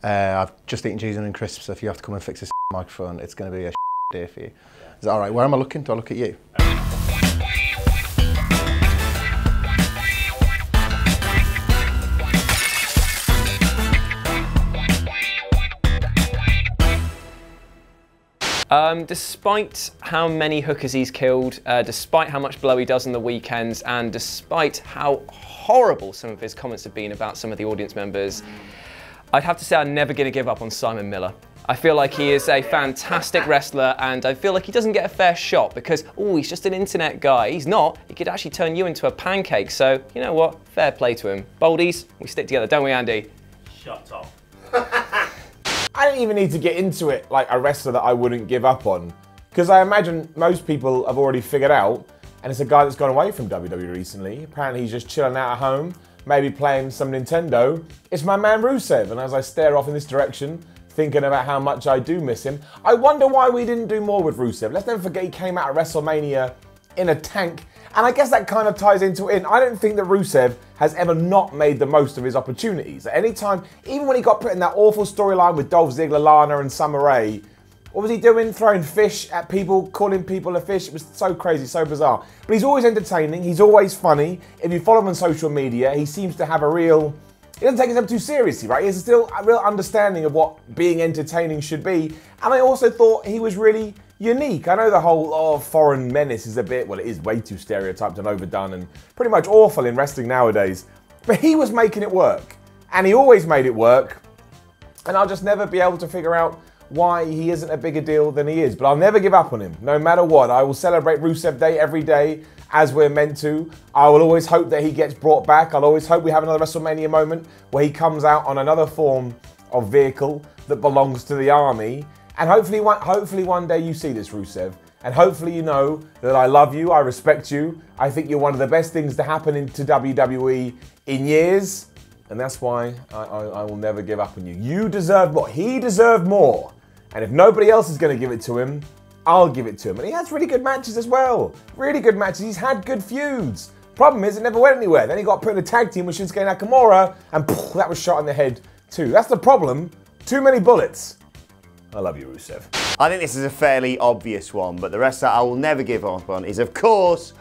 I've just eaten cheese and crisps, so if you have to come and fix this microphone, it's going to be a day for you. Is that all right? Where am I looking? Do I look at you? Despite how many hookers he's killed, despite how much blow he does on the weekends, and despite how horrible some of his comments have been about some of the audience members, I'd have to say I'm never going to give up on Simon Miller. I feel like he is a fantastic wrestler, and I feel like he doesn't get a fair shot because, oh, he's just an internet guy. He's not. He could actually turn you into a pancake, so you know what? Fair play to him. Boldies, we stick together, don't we, Andy? Shut up. I don't even need to get into it like a wrestler that I wouldn't give up on, because I imagine most people have already figured out, and it's a guy that's gone away from WWE recently. Apparently he's just chilling out at home, maybe playing some Nintendo. It's my man Rusev, and as I stare off in this direction, thinking about how much I do miss him, I wonder why we didn't do more with Rusev. Let's never forget he came out of WrestleMania in a tank, and I guess that kind of ties into it. I don't think that Rusev has ever not made the most of his opportunities. At any time, even when he got put in that awful storyline with Dolph Ziggler, Lana and Summer Rae, what was he doing? Throwing fish at people, calling people a fish. It was so crazy, so bizarre. But he's always entertaining, he's always funny. If you follow him on social media, he seems to have he doesn't take himself too seriously, right? He has still a real understanding of what being entertaining should be. And I also thought he was really unique. I know the whole foreign menace is it is way too stereotyped and overdone and pretty much awful in wrestling nowadays. But he was making it work. And he always made it work. And I'll just never be able to figure out why he isn't a bigger deal than he is. But I'll never give up on him, no matter what. I will celebrate Rusev Day every day, as we're meant to. I will always hope that he gets brought back. I'll always hope we have another WrestleMania moment where he comes out on another form of vehicle that belongs to the army. And hopefully one day you see this, Rusev. And hopefully you know that I love you, I respect you. I think you're one of the best things to happen into WWE in years. And that's why I will never give up on you. You deserve more. He deserved more. And if nobody else is going to give it to him, I'll give it to him. And he has really good matches as well. Really good matches. He's had good feuds. Problem is, it never went anywhere. Then he got put in a tag team with Shinsuke Nakamura, and that was shot in the head too. That's the problem. Too many bullets. I love you, Rusev. I think this is a fairly obvious one, but the rest that I will never give up on is, of course,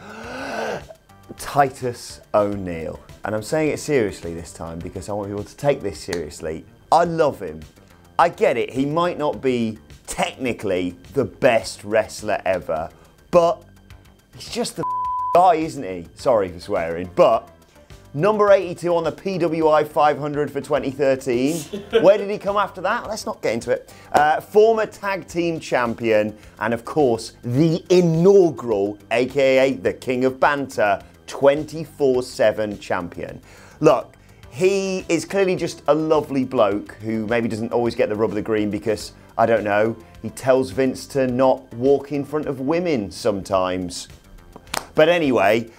Titus O'Neil. And I'm saying it seriously this time because I want people to take this seriously. I love him. I get it, he might not be technically the best wrestler ever, but he's just the guy, isn't he? Sorry for swearing, but number 82 on the PWI 500 for 2013. Where did he come after that? Let's not get into it. Former tag team champion, and of course, the inaugural, AKA the King of Banter, 24/7 champion. Look, he is clearly just a lovely bloke who maybe doesn't always get the rub of the green because, I don't know, he tells Vince to not walk in front of women sometimes. But anyway,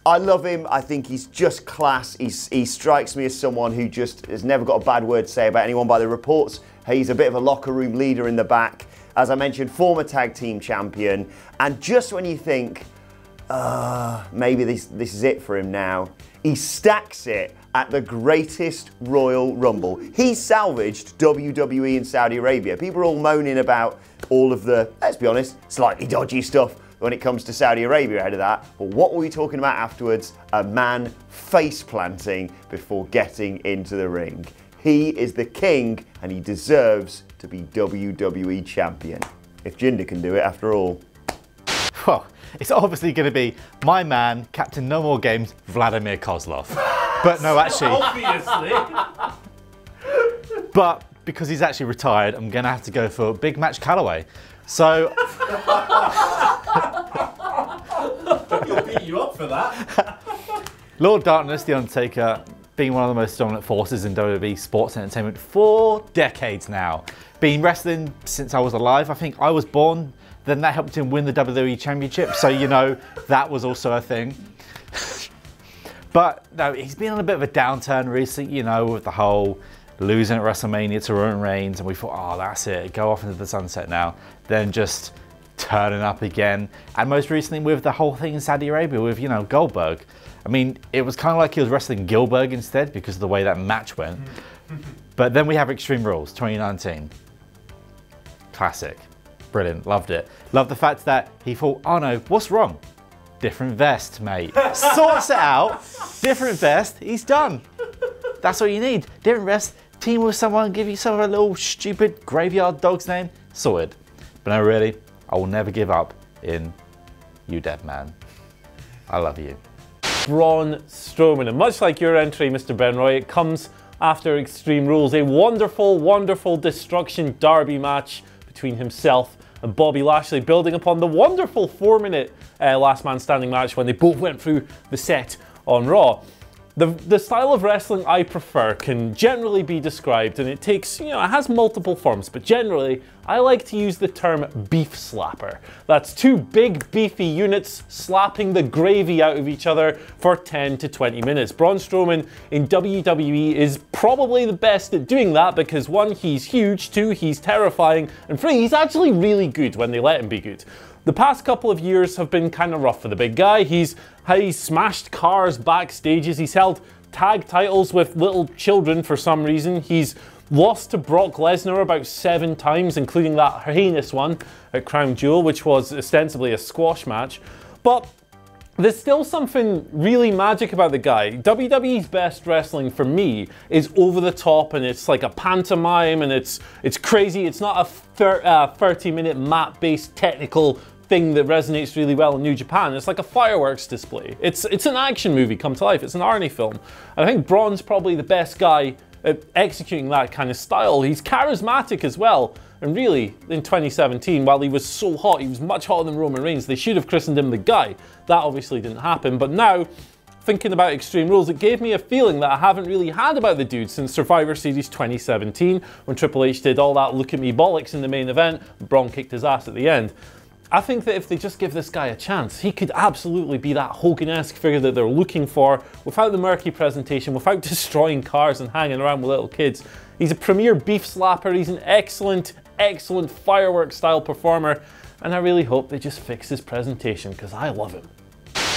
I love him. I think he's just class. He strikes me as someone who just has never got a bad word to say about anyone by the reports. He's a bit of a locker room leader in the back. As I mentioned, former tag team champion. And just when you think, maybe this is it for him now, he stacks it at the greatest Royal Rumble. He salvaged WWE in Saudi Arabia. People are all moaning about all of the, let's be honest, slightly dodgy stuff when it comes to Saudi Arabia ahead of that. But what were we talking about afterwards? A man face planting before getting into the ring. He is the king and he deserves to be WWE champion. If Jinder can do it after all. Well, it's obviously going to be my man, Captain No More Games, Vladimir Kozlov. But no, actually. Obviously. But because he's actually retired, I'm going to have to go for Big Match Calloway. So. He'll beat you up for that. Lord Darkness, The Undertaker, being one of the most dominant forces in WWE sports entertainment for decades now. Been wrestling since I was alive. I think I was born. Then that helped him win the WWE Championship. So, you know, that was also a thing. But no, he's been on a bit of a downturn recently, you know, with the whole losing at WrestleMania to Roman Reigns. And we thought, oh, that's it. Go off into the sunset now. Then just turning up again. And most recently with the whole thing in Saudi Arabia with, you know, Goldberg. I mean, it was kind of like he was wrestling Gilbert instead because of the way that match went. But then we have Extreme Rules 2019. Classic. Brilliant. Loved it. Loved the fact that he thought, oh no, what's wrong? Different vest, mate. Sorts it out. Different vest. He's done. That's all you need. Different vest. Team with someone. Give yourself a little stupid graveyard dog's name. Sorted. But no, really, I will never give up in you, dead man. I love you. Braun Strowman, and much like your entry, Mr. Benroy, it comes after Extreme Rules, a wonderful, wonderful Destruction Derby match between himself and Bobby Lashley, building upon the wonderful 4-minute Last Man Standing match when they both went through the set on Raw. The style of wrestling I prefer can generally be described, and it takes, it has multiple forms, but generally I like to use the term beef slapper. That's two big beefy units slapping the gravy out of each other for 10 to 20 minutes. Braun Strowman in WWE is probably the best at doing that because 1, he's huge, 2, he's terrifying, and 3, he's actually really good when they let him be good. The past couple of years have been kind of rough for the big guy. He's smashed cars backstages. He's held tag titles with little children for some reason. He's lost to Brock Lesnar about 7 times, including that heinous one at Crown Jewel, which was ostensibly a squash match. But there's still something really magic about the guy. WWE's best wrestling for me is over the top, and it's like a pantomime, and it's crazy. It's not a 30-minute map-based technical thing that resonates really well in New Japan. It's like a fireworks display. It's an action movie come to life. It's an Arnie film. And I think Braun's probably the best guy at executing that kind of style. He's charismatic as well. And really, in 2017, while he was so hot, he was much hotter than Roman Reigns. They should have christened him the guy. That obviously didn't happen. But now, thinking about Extreme Rules, it gave me a feeling that I haven't really had about the dude since Survivor Series 2017, when Triple H did all that look at me bollocks in the main event, Braun kicked his ass at the end. I think that if they just give this guy a chance, he could absolutely be that Hogan-esque figure that they're looking for, without the murky presentation, without destroying cars and hanging around with little kids. He's a premier beef slapper, he's an excellent fireworks style performer, and I really hope they just fix his presentation, because I love him.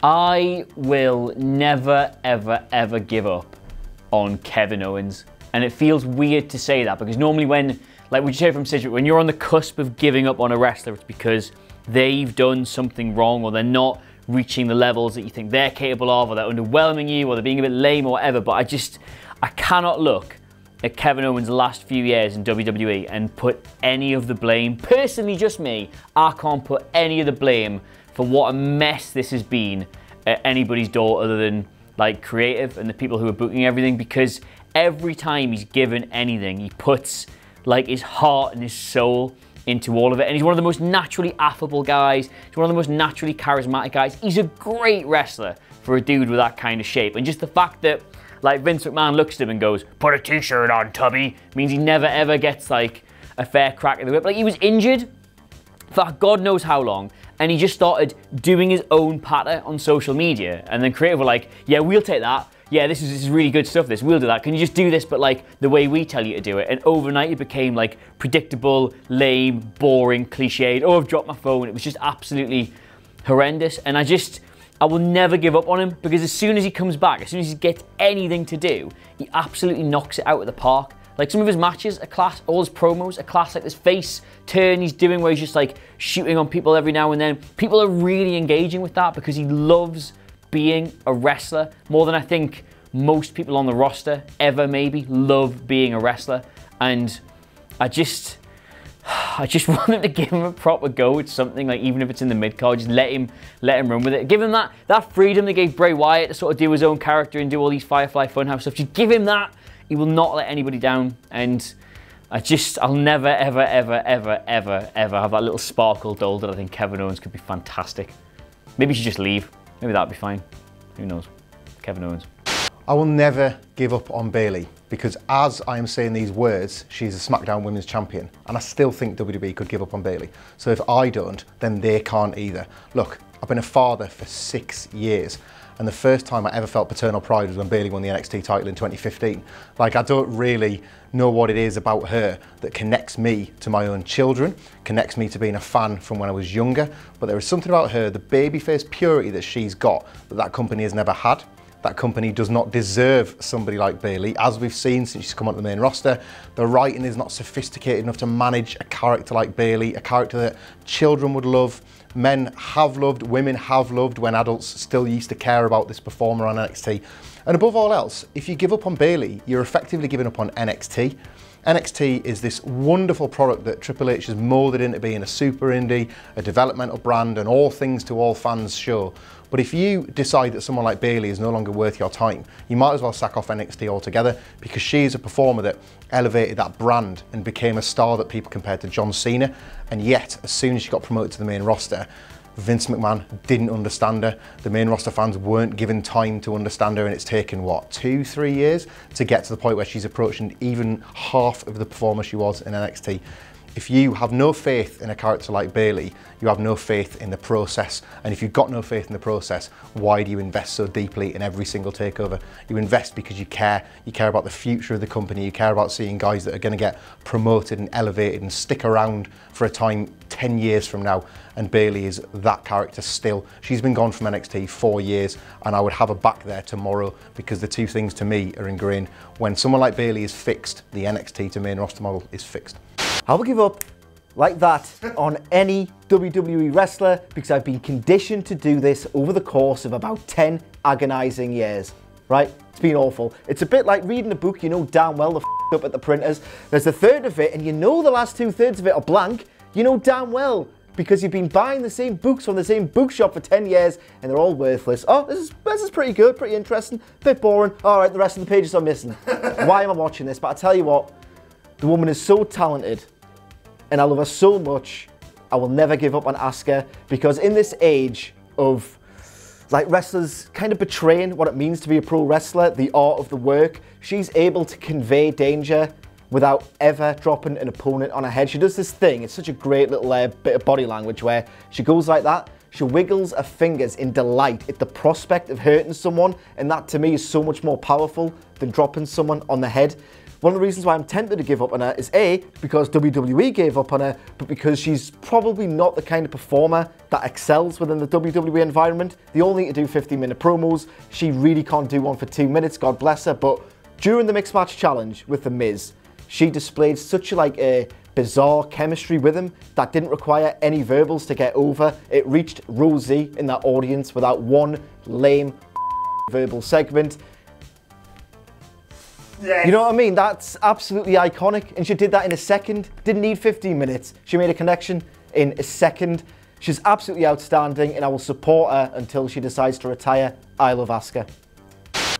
I will never, ever, ever give up on Kevin Owens. And it feels weird to say that, because normally when, like we just heard from Sidgwick, when you're on the cusp of giving up on a wrestler, it's because they've done something wrong, or they're not reaching the levels that you think they're capable of, or they're underwhelming you, or they're being a bit lame or whatever. But I cannot look at Kevin Owens' last few years in WWE and put any of the blame, personally just me, I can't put any of the blame for what a mess this has been at anybody's door other than like creative and the people who are booking everything, because every time he's given anything, he puts like his heart and his soul into all of it. And he's one of the most naturally affable guys. He's one of the most naturally charismatic guys. He's a great wrestler for a dude with that kind of shape. And just the fact that like Vince McMahon looks at him and goes, "Put a t-shirt on, Tubby," means he never ever gets like a fair crack at the whip. Like he was injured for God knows how long, and he just started doing his own patter on social media. And then creative were like, "Yeah, we'll take that. Yeah, this is really good stuff, we'll do that. Can you just do this, but like the way we tell you to do it?" And overnight it became like predictable, lame, boring, cliched. "Oh, I've dropped my phone." It was just absolutely horrendous. And I will never give up on him, because as soon as he comes back, as soon as he gets anything to do, he absolutely knocks it out of the park. Like some of his matches are class, all his promos are class, like this face turn he's doing where he's just like shooting on people every now and then. People are really engaging with that because he loves being a wrestler more than I think most people on the roster ever maybe love being a wrestler. And I just want them to give him a proper go at something, like even if it's in the mid-card, just let him run with it. Give him that freedom they gave Bray Wyatt to sort of do his own character and do all these Firefly Funhouse stuff. Just give him that. He will not let anybody down. And I'll never, ever, ever, ever, ever, ever have that little sparkle dull that I think Kevin Owens could be fantastic. Maybe he should just leave. Maybe that'd be fine. Who knows? Kevin Owens. I will never give up on Bayley, because as I am saying these words, she's a SmackDown Women's Champion, and I still think WWE could give up on Bayley. So if I don't, then they can't either. Look, I've been a father for 6 years, and the first time I ever felt paternal pride was when Bayley won the NXT title in 2015. Like, I don't really know what it is about her that connects me to my own children, connects me to being a fan from when I was younger, but there is something about her, the babyface purity that she's got, that company has never had. That company does not deserve somebody like Bayley, as we've seen since she's come onto the main roster. The writing is not sophisticated enough to manage a character like Bayley, a character that children would love, men have loved, women have loved when adults still used to care about this performer on NXT. And above all else, if you give up on Bayley, you're effectively giving up on NXT. NXT is this wonderful product that Triple H has moulded into being a super indie, a developmental brand, and all things to all fans show. But if you decide that someone like Bayley is no longer worth your time, you might as well sack off NXT altogether, because she is a performer that elevated that brand and became a star that people compared to John Cena. And yet, as soon as she got promoted to the main roster, Vince McMahon didn't understand her. The main roster fans weren't given time to understand her, and it's taken, what, 2-3 years to get to the point where she's approaching even half of the performer she was in NXT. If you have no faith in a character like Bayley, you have no faith in the process. And if you've got no faith in the process, why do you invest so deeply in every single takeover? You invest because you care. You care about the future of the company. You care about seeing guys that are going to get promoted and elevated and stick around for a time 10 years from now. And Bayley is that character still. She's been gone from NXT 4 years, and I would have her back there tomorrow, because the two things to me are ingrained. When someone like Bayley is fixed, the NXT to main roster model is fixed. I will give up like that on any WWE wrestler, because I've been conditioned to do this over the course of about 10 agonizing years, right? It's been awful. It's a bit like reading a book you know damn well the up at the printers. There's a third of it and you know the last 2/3 of it are blank. You know damn well, because you've been buying the same books from the same bookshop for 10 years and they're all worthless. Oh, this is pretty good, pretty interesting, bit boring. All right, the rest of the pages are missing. Why am I watching this? But I tell you what, the woman is so talented, and I love her so much. I will never give up on Asuka, because in this age of like wrestlers kind of betraying what it means to be a pro wrestler, the art of the work, she's able to convey danger without ever dropping an opponent on her head. She does this thing, it's such a great little bit of body language where she goes like that, she wiggles her fingers in delight at the prospect of hurting someone, and that to me is so much more powerful than dropping someone on the head. One of the reasons why I'm tempted to give up on her is A, because WWE gave up on her, but because she's probably not the kind of performer that excels within the WWE environment. They all need to do 50-minute promos. She really can't do one for 2 minutes, God bless her. But during the Mixed Match Challenge with The Miz, she displayed such a bizarre chemistry with him that didn't require any verbals to get over. It reached Rosie in that audience without one lame verbal segment. Yes. You know what I mean? That's absolutely iconic. And she did that in a second. Didn't need 15 minutes. She made a connection in a second. She's absolutely outstanding, and I will support her until she decides to retire. I love Asuka.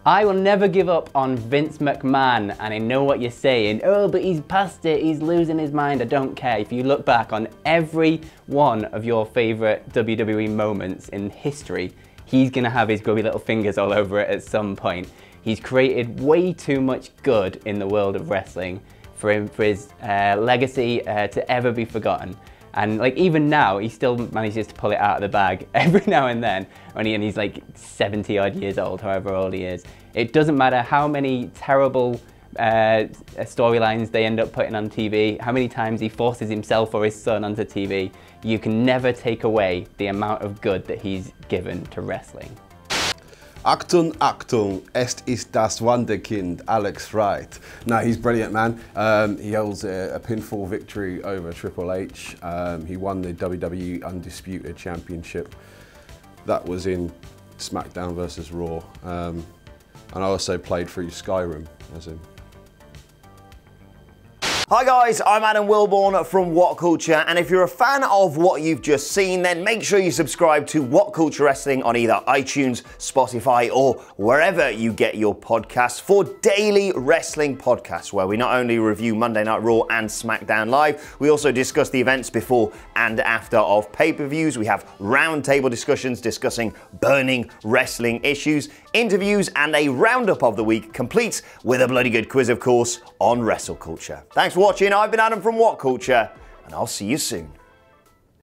I will never give up on Vince McMahon, and I know what you're saying. Oh, but he's past it, he's losing his mind. I don't care. If you look back on every one of your favourite WWE moments in history, he's gonna have his grubby little fingers all over it at some point. He's created way too much good in the world of wrestling for his legacy to ever be forgotten. And like even now, he still manages to pull it out of the bag every now and then, and he's like 70 odd years old, however old he is. It doesn't matter how many terrible storylines they end up putting on TV, how many times he forces himself or his son onto TV, you can never take away the amount of good that he's given to wrestling. Achtung, Achtung, es ist das Wunderkind, Alex Wright. No, he's brilliant, man. He holds a pinfall victory over Triple H. He won the WWE Undisputed Championship. That was in SmackDown versus Raw. And I also played through Skyrim as him. Hi guys, I'm Adam Wilborn from What Culture, and if you're a fan of what you've just seen, then make sure you subscribe to What Culture Wrestling on either iTunes, Spotify, or wherever you get your podcasts for daily wrestling podcasts, where we not only review Monday Night Raw and SmackDown Live, we also discuss the events before and after of pay-per-views. We have roundtable discussions discussing burning wrestling issues, interviews, and a roundup of the week, complete with a bloody good quiz, of course, on wrestle culture. Thanks for watching. I've been Adam from What Culture, and I'll see you soon.